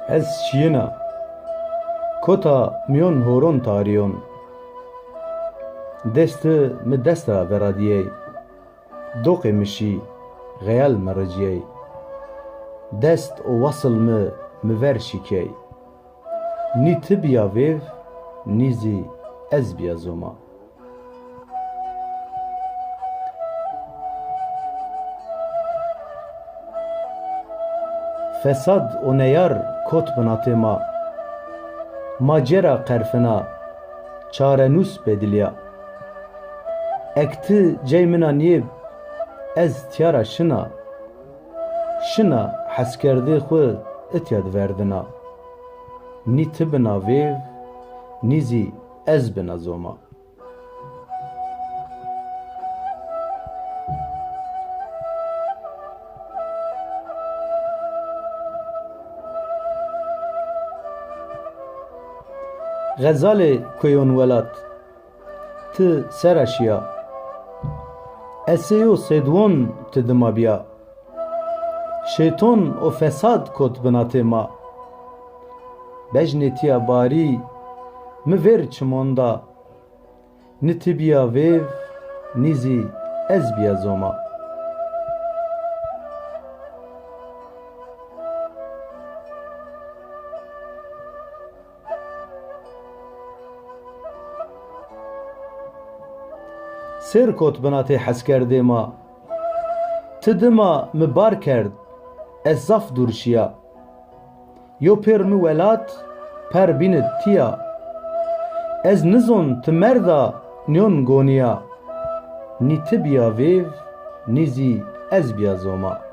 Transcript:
Ez şiyina kota miyon horon tariyon destı mi desta veradiyey doqê mişî xeyal mericiyey dest o wasıl mi ver şîkey nî ti biya vêv nî zî ez biya zoma. Fesad o neyar kot binatê ma cera qerfina çarenûs bediliya ek ti cey mina niyê ez tiyara şina heskerdê xwe itiya diverdina nî ti bina vêv nî zî ez bina zoma. Xezalê kuyon welat ti sera şiya esê û sêdwan ti dima biya şeyton û fesad kot binatê ma bejnê tiya barî mi vêr çimonda nî ti biya vêv nî zî ez biya zoma. Sêr kot binatê heskerdê ma ti dima mi bar kerd ez zaf dûrşiya yo pêr mi welat per bînit tiya ez nizon ti merda nyon goniya nî ti biya vêv nî zî ez biya zoma.